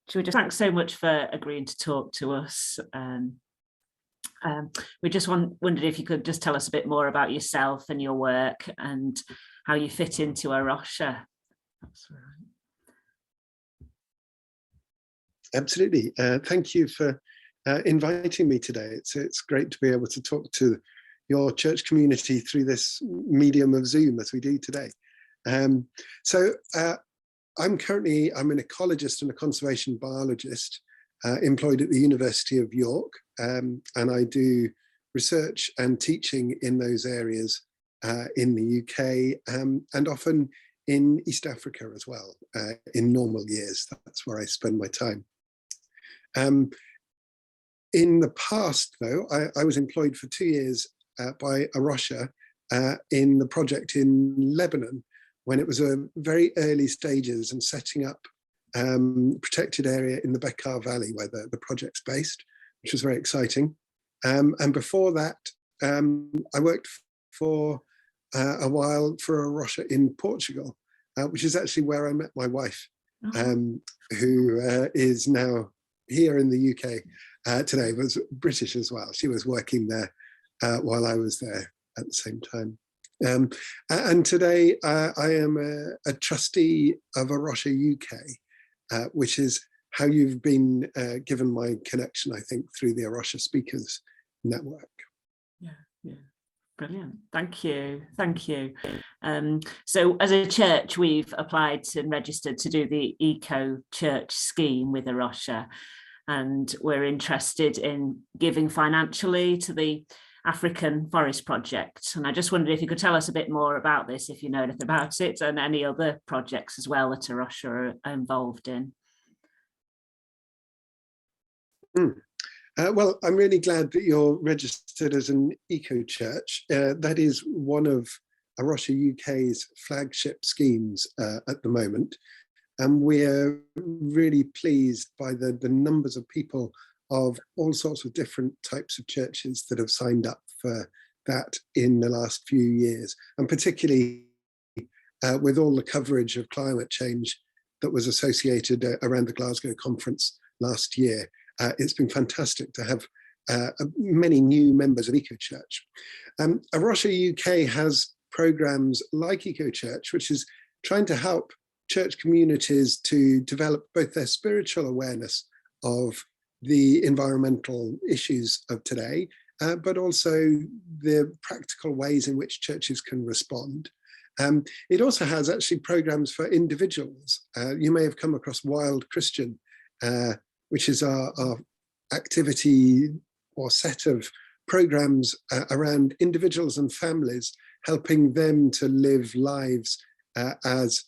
should we just thanks so much for agreeing to talk to us. We just wondered if you could just tell us a bit more about yourself and your work and how you fit into a Rocha. That's all right. Absolutely. Thank you for inviting me today. It's great to be able to talk to your church community through this medium of Zoom as we do today. I'm an ecologist and a conservation biologist employed at the University of York, and I do research and teaching in those areas in the UK and often in East Africa as well. In normal years, that's where I spend my time. In the past, though, I was employed for 2 years by Rocha in the project in Lebanon, when it was a very early stages and setting up protected area in the Bekaa Valley where the project's based, which was very exciting. And before that, I worked for a while for a Rocha in Portugal, which is actually where I met my wife, who is now here in the UK today, was British as well. She was working there while I was there at the same time. And today I am a trustee of a Rocha UK, which is how you've been given my connection, I think, through the Rocha Speakers Network. Yeah. Brilliant. Thank you. So as a church, we've applied and registered to do the Eco Church scheme with Rocha, and we're interested in giving financially to the African Forest Project. And I just wondered if you could tell us a bit more about this, if you know anything about it, and any other projects as well that Rocha are involved in. Well, I'm really glad that you're registered as an eco church. That is one of Rocha UK's flagship schemes at the moment. And we're really pleased by the numbers of people of all sorts of different types of churches that have signed up for that in the last few years. And particularly with all the coverage of climate change that was associated around the Glasgow conference last year. It's been fantastic to have many new members of EcoChurch. Rocha UK has programs like EcoChurch, which is trying to help church communities to develop both their spiritual awareness of the environmental issues of today, but also the practical ways in which churches can respond. It also has actually programs for individuals. You may have come across Wild Christian, which is our activity or set of programs around individuals and families, helping them to live lives as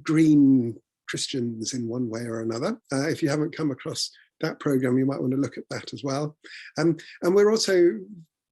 green Christians in one way or another. If you haven't come across that program, you might want to look at that as well. And we're also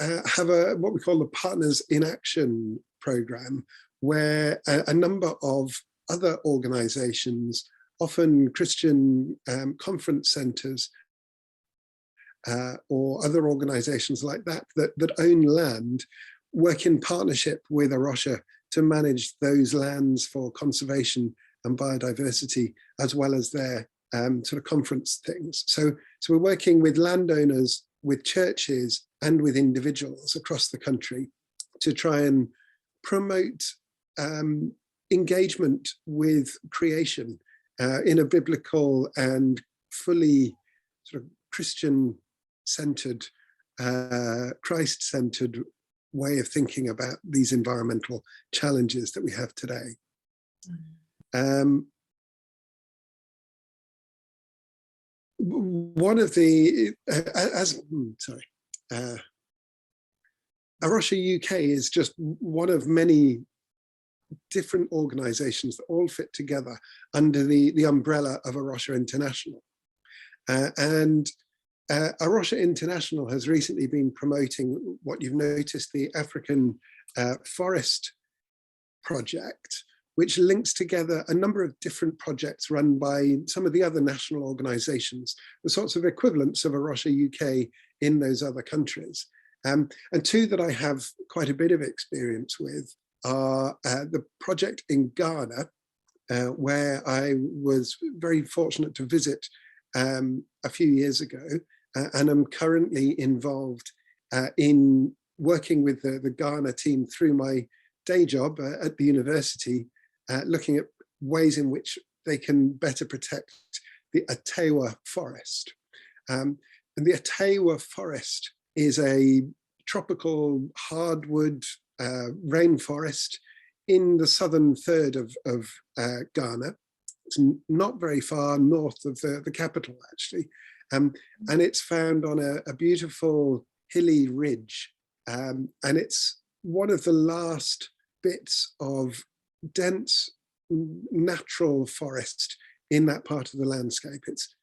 have what we call the Partners in Action program, where a number of other organizations, often Christian conference centers or other organizations like that own land, work in partnership with Rocha to manage those lands for conservation and biodiversity, as well as their sort of conference things. So we're working with landowners, with churches, and with individuals across the country to try and promote engagement with creation in a biblical and fully sort of Christian-centered, Christ-centered way of thinking about these environmental challenges that we have today. One of the, Rocha UK is just one of many different organizations that all fit together under the umbrella of Rocha International. Rocha International has recently been promoting what you've noticed, the African Forest Project, which links together a number of different projects run by some of the other national organizations, the sorts of equivalents of Rocha UK in those other countries. And two that I have quite a bit of experience with are the project in Ghana, where I was very fortunate to visit a few years ago, and I'm currently involved in working with the Ghana team through my day job at the university, looking at ways in which they can better protect the Atewa forest. And the Atewa forest is a tropical hardwood rainforest in the southern third of Ghana. It's not very far north of the capital, actually. And it's found on a beautiful hilly ridge. And it's one of the last bits of dense natural forest in that part of the landscape. It's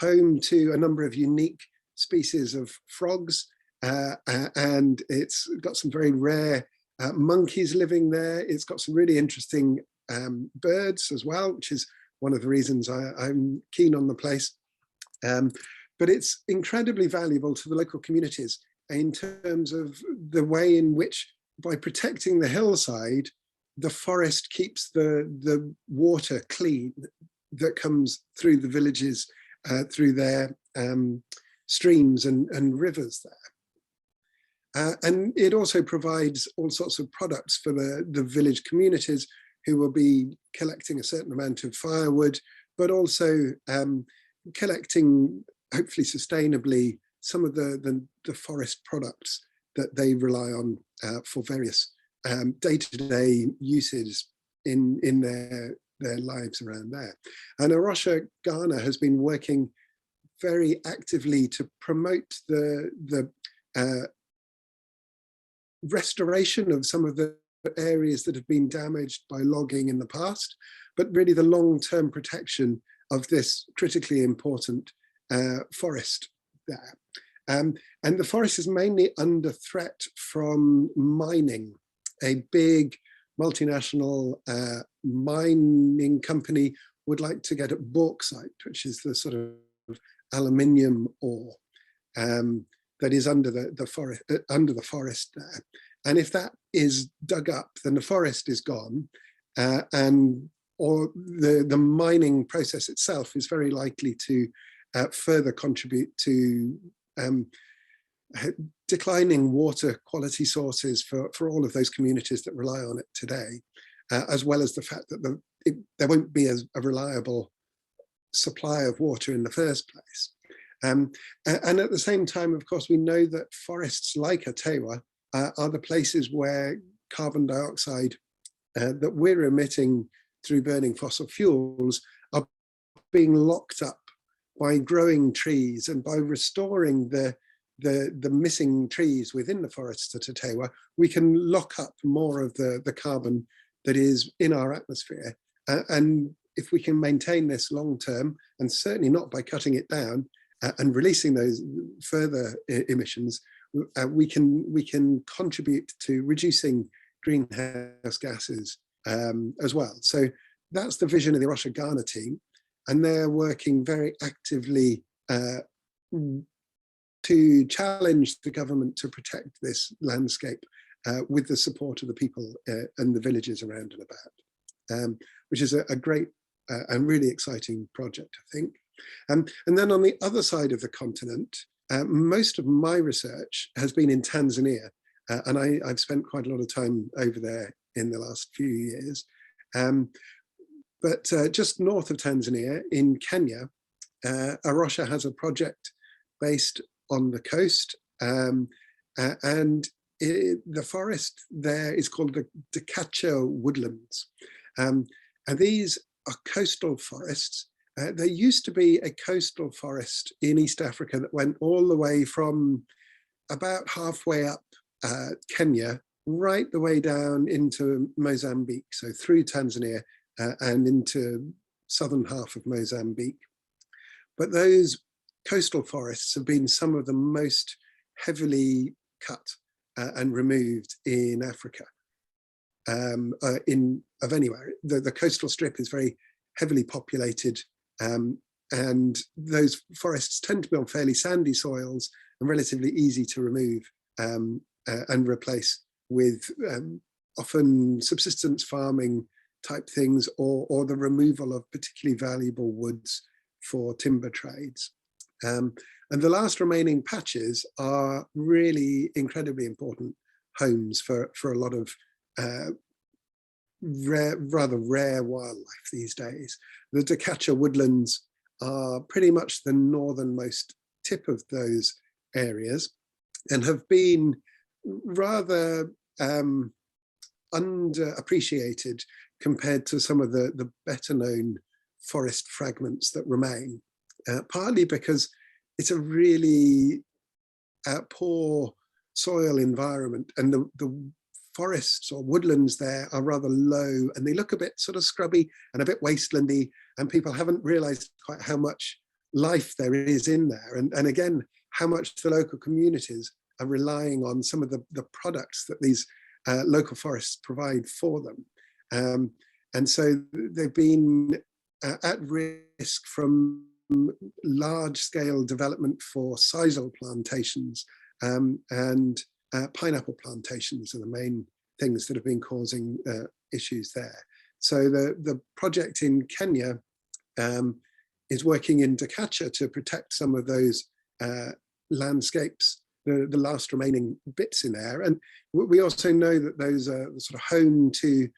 home to a number of unique species of frogs, and it's got some very rare monkeys living there. It's got some really interesting birds as well, which is one of the reasons I'm keen on the place. But it's incredibly valuable to the local communities in terms of the way in which, by protecting the hillside, the forest keeps the water clean that comes through the villages, through their streams and rivers there. And it also provides all sorts of products for the village communities, who will be collecting a certain amount of firewood, but also collecting, hopefully sustainably, some of the forest products that they rely on for various day-to-day uses in their lives around there. And Rocha Ghana has been working very actively to promote the restoration of some of the areas that have been damaged by logging in the past, but really the long-term protection of this critically important forest there. And the forest is mainly under threat from mining. A big multinational mining company would like to get at bauxite, which is the sort of aluminium ore that is under the forest there. And if that is dug up, then the forest is gone, or the mining process itself is very likely to further contribute to declining water quality sources for all of those communities that rely on it today, as well as the fact that there won't be a reliable supply of water in the first place. And at the same time, of course, we know that forests like Atewa are the places where carbon dioxide that we're emitting through burning fossil fuels are being locked up by growing trees, and by restoring the missing trees within the forests at Atewa, we can lock up more of the carbon that is in our atmosphere. And if we can maintain this long term, and certainly not by cutting it down and releasing those further emissions, we can contribute to reducing greenhouse gases as well. So that's the vision of the Rocha Ghana team, and they're working very actively to challenge the government to protect this landscape with the support of the people and the villages around and about, which is a great and really exciting project, I think. And then on the other side of the continent, most of my research has been in Tanzania, and I've spent quite a lot of time over there in the last few years. But just north of Tanzania, in Kenya, Rocha has a project based on the coast, and the forest there is called the Decatur Woodlands. And these are coastal forests. There used to be a coastal forest in East Africa that went all the way from about halfway up Kenya, right the way down into Mozambique, so through Tanzania and into southern half of Mozambique. But those coastal forests have been some of the most heavily cut and removed in Africa, of anywhere. The coastal strip is very heavily populated, and those forests tend to be on fairly sandy soils and relatively easy to remove and replace with often subsistence farming type things, or the removal of particularly valuable woods for timber trades. And the last remaining patches are really incredibly important homes for a lot of rather rare wildlife these days. The Decatur woodlands are pretty much the northernmost tip of those areas and have been rather underappreciated compared to some of the better known forest fragments that remain, partly because it's a really poor soil environment, and the forests or woodlands there are rather low, and they look a bit sort of scrubby and a bit wastelandy, and people haven't realized quite how much life there is in there, and again, how much the local communities are relying on some of the products that these local forests provide for them. And so they've been at risk from large-scale development for sisal plantations, and pineapple plantations are the main things that have been causing issues there. So the project in Kenya is working in Decatur to protect some of those landscapes, the last remaining bits in there. And we also know that those are sort of home to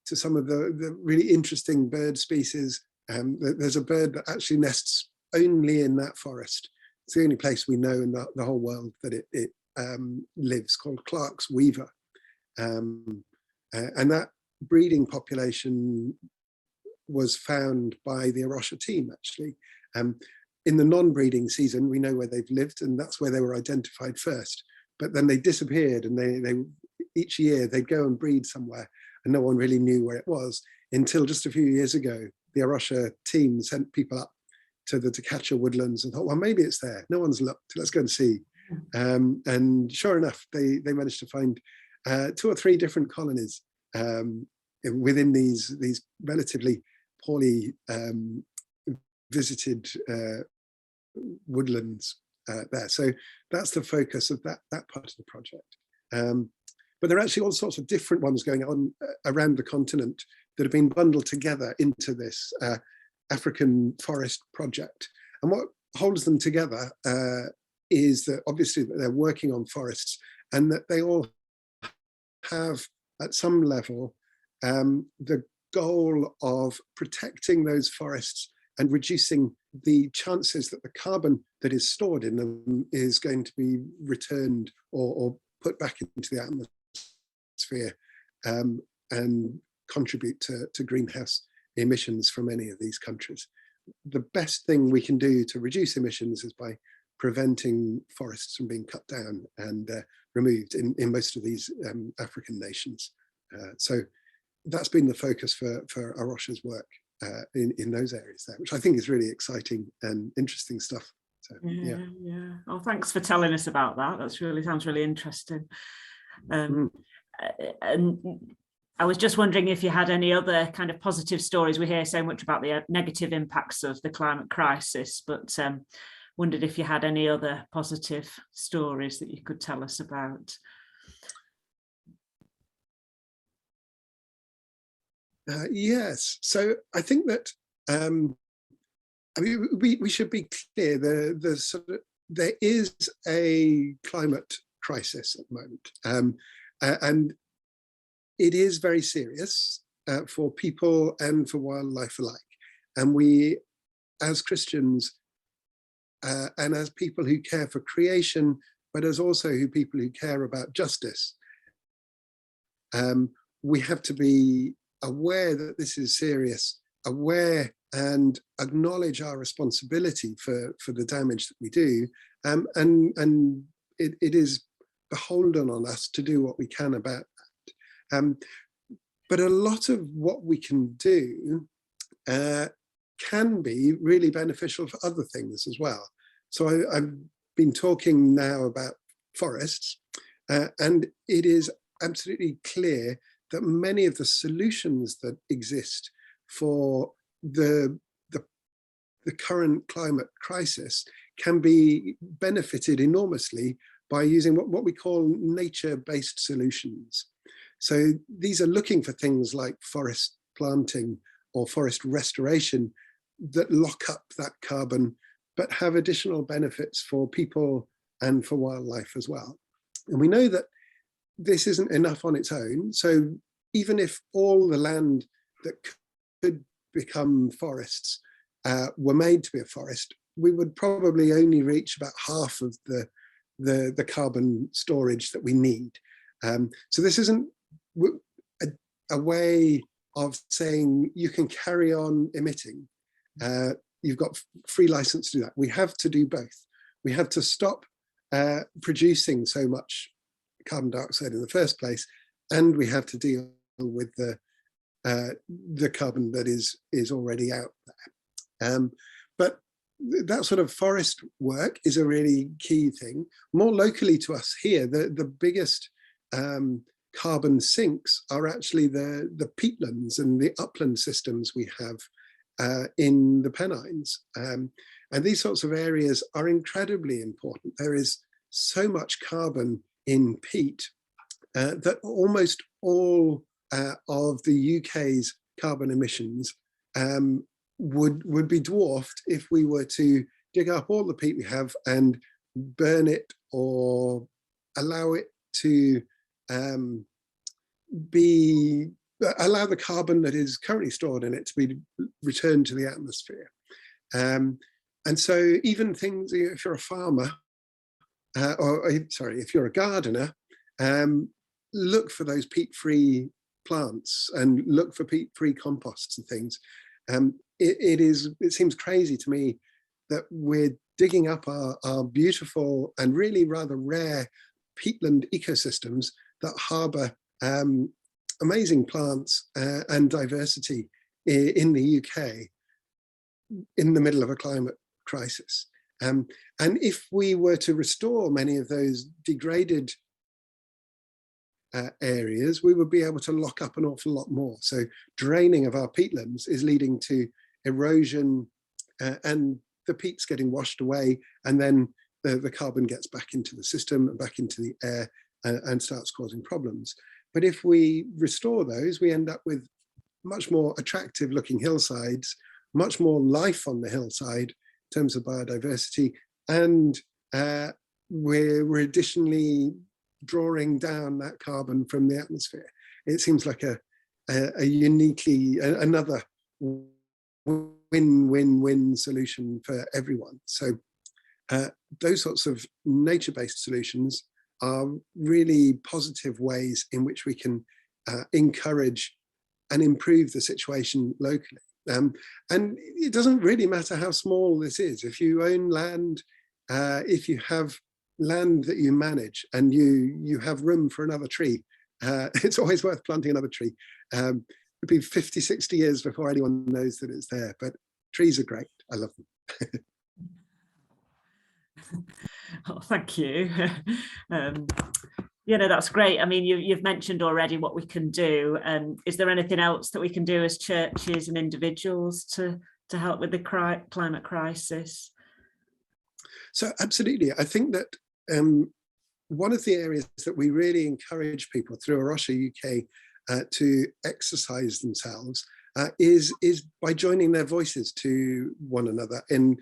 some of the really interesting bird species. There's a bird that actually nests only in that forest. It's the only place we know in the whole world that it lives, called Clark's weaver. And that breeding population was found by the Rocha team, actually. In the non-breeding season, we know where they've lived, and that's where they were identified first. But then they disappeared, and they each year they'd go and breed somewhere, and no one really knew where it was until just a few years ago. The Rocha team sent people up to the Decatur woodlands and thought, well, maybe it's there. No one's looked. Let's go and see. And sure enough, they managed to find 2 or 3 different colonies within these relatively poorly visited woodlands there. So that's the focus of that part of the project. But there are actually all sorts of different ones going on around the continent that have been bundled together into this African forest project. And what holds them together is that obviously that they're working on forests, and that they all have at some level the goal of protecting those forests and reducing the chances that the carbon that is stored in them is going to be returned or put back into the atmosphere and contribute to greenhouse emissions from any of these countries. The best thing we can do to reduce emissions is by preventing forests from being cut down and removed in most of these African nations. So that's been the focus for Rocha's work in those areas there, which I think is really exciting and interesting stuff. So, yeah. Oh, thanks for telling us about that. That's really sounds really interesting. And I was just wondering if you had any other kind of positive stories. We hear so much about the negative impacts of the climate crisis, but wondered if you had any other positive stories that you could tell us about. Yes, so I think that I mean we should be clear. There is a climate crisis at the moment, and it is very serious for people and for wildlife alike. And we, as Christians, and as people who care for creation, but as also people who care about justice, we have to be aware that this is serious, aware and acknowledge our responsibility for the damage that we do, and it is beholden on us to do what we can about that. But a lot of what we can do can be really beneficial for other things as well. So I've been talking now about forests, and it is absolutely clear that many of the solutions that exist for the current climate crisis can be benefited enormously by using what we call nature-based solutions. So these are looking for things like forest planting or forest restoration that lock up that carbon, but have additional benefits for people and for wildlife as well. And we know that this isn't enough on its own. So even if all the land that could become forests were made to be a forest, we would probably only reach about half of the carbon storage that we need. So this isn't a way of saying you can carry on emitting. You've got free license to do that. We have to do both. We have to stop producing so much carbon dioxide in the first place, and we have to deal with the carbon that is already out there. But that sort of forest work is a really key thing. More locally to us here, the biggest carbon sinks are actually the peatlands and the upland systems we have in the Pennines. And these sorts of areas are incredibly important. There is so much carbon in peat that almost all of the UK's carbon emissions would be dwarfed if we were to dig up all the peat we have and burn it or allow it to allow the carbon that is currently stored in it to be returned to the atmosphere. And so even things, if you're a farmer, if you're a gardener, look for those peat-free plants and look for peat-free composts and things. It seems crazy to me that we're digging up our beautiful and really rather rare peatland ecosystems that harbour amazing plants and diversity in the UK in the middle of a climate crisis. And if we were to restore many of those degraded areas, we would be able to lock up an awful lot more. So draining of our peatlands is leading to erosion and the peat's getting washed away, and then the carbon gets back into the system and back into the air and starts causing problems. But if we restore those, we end up with much more attractive looking hillsides, much more life on the hillside in terms of biodiversity, and we're additionally drawing down that carbon from the atmosphere. It seems like a uniquely, another win-win-win solution for everyone. So those sorts of nature-based solutions are really positive ways in which we can encourage and improve the situation locally. And it doesn't really matter how small this is. If you own land, if you have land that you manage and you have room for another tree, it's always worth planting another tree. It'll be 50, 60 years before anyone knows that it's there, but trees are great. I love them. Oh, thank you. You know, that's great. I mean, you've mentioned already what we can do. Is there anything else that we can do as churches and individuals to help with the climate crisis? So absolutely. I think that one of the areas that we really encourage people through Rocha UK to exercise themselves is by joining their voices to one another in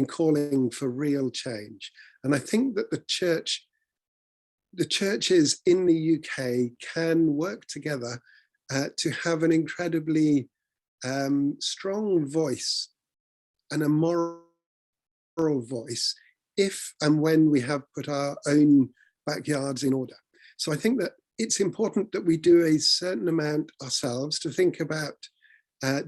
calling for real change. And I think that the churches in the UK can work together to have an incredibly strong voice and a moral voice if and when we have put our own backyards in order. So I think that it's important that we do a certain amount ourselves to think about,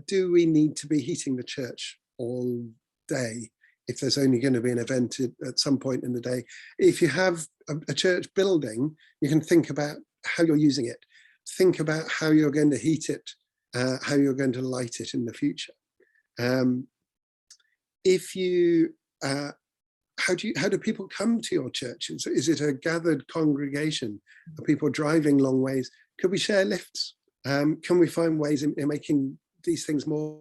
do we need to be heating the church all day if there's only going to be an event at some point in the day? If you have a church building, you can think about how you're using it. Think about how you're going to heat it, how you're going to light it in the future. How do people come to your churches? Is it a gathered congregation? Are people driving long ways? Could we share lifts? Can we find ways in making these things more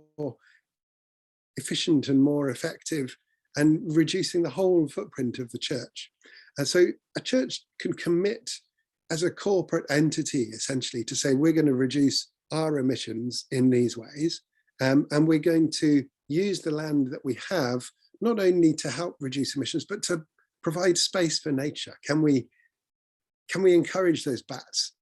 efficient and more effective and reducing the whole footprint of the church? And so a church can commit as a corporate entity, essentially, to say we're going to reduce our emissions in these ways, and we're going to use the land that we have not only to help reduce emissions, but to provide space for nature. Can we encourage those bats?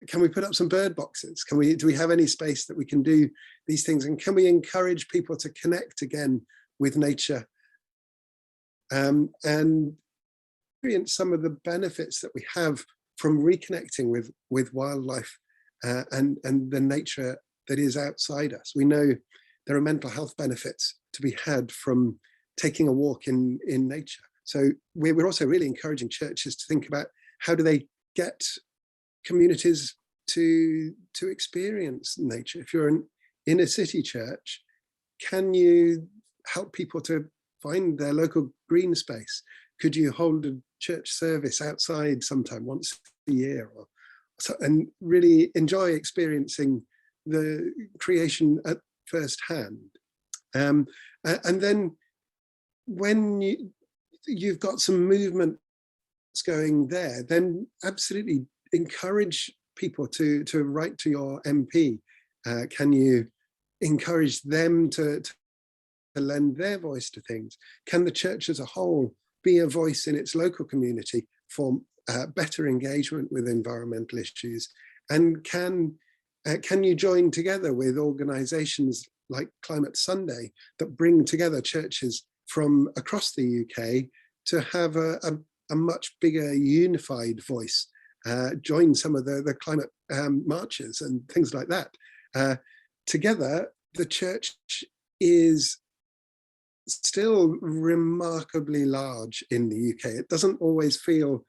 Can we put up some bird boxes? Do we have any space that we can do these things? And can we encourage people to connect again with nature and experience some of the benefits that we have from reconnecting with wildlife and the nature that is outside us? We know there are mental health benefits to be had from taking a walk in nature. So we're also really encouraging churches to think about how do they get communities to experience nature. If you're an inner city church, can you help people to find their local green space? Could you hold a church service outside sometime once a year, or so, and really enjoy experiencing the creation at first hand? And then when you've got some movements going there, then absolutely encourage people to write to your MP. Can you encourage them to lend their voice to things? Can the church as a whole be a voice in its local community for better engagement with environmental issues? And can you join together with organisations like Climate Sunday that bring together churches from across the UK to have a much bigger unified voice? Join some of the climate marches and things like that. Together, the church is still remarkably large in the UK. It doesn't always feel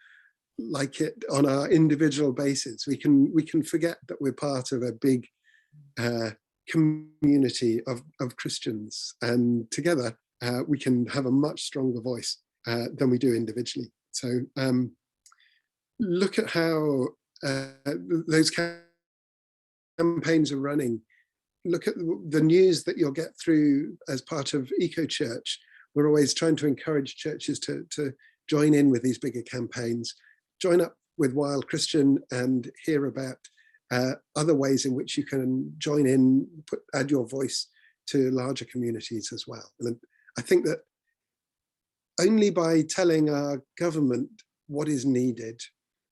like it on our individual basis. We can forget that we're part of a big community of Christians, and together we can have a much stronger voice than we do individually. So look at how those campaigns are running. Look at the news that you'll get through as part of Eco Church. We're always trying to encourage churches to join in with these bigger campaigns, join up with Wild Christian and hear about other ways in which you can join in, add your voice to larger communities as well. And I think that only by telling our government what is needed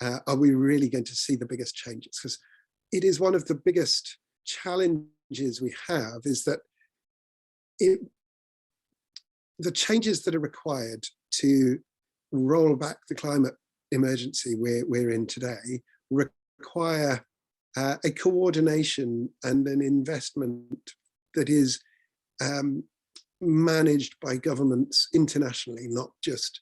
are we really going to see the biggest changes, because it is one of the biggest challenges we have, is that the changes that are required to roll back the climate emergency we're in today require a coordination and an investment that is managed by governments internationally, not just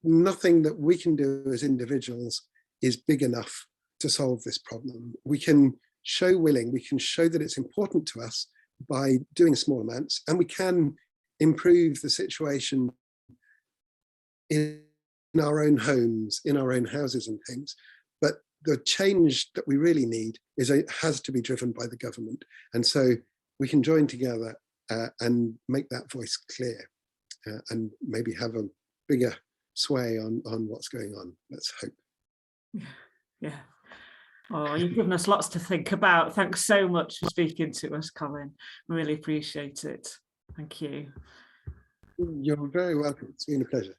nothing that we can do as individuals is big enough to solve this problem. We can show we can show that it's important to us by doing small amounts, and we can improve the situation in our own homes, in our own houses and things. But the change that we really need has to be driven by the government. And so we can join together and make that voice clear and maybe have a bigger sway on what's going on. Let's hope. Yeah. Oh, you've given us lots to think about. Thanks so much for speaking to us, Colin. Really appreciate it. Thank you. You're very welcome. It's been a pleasure.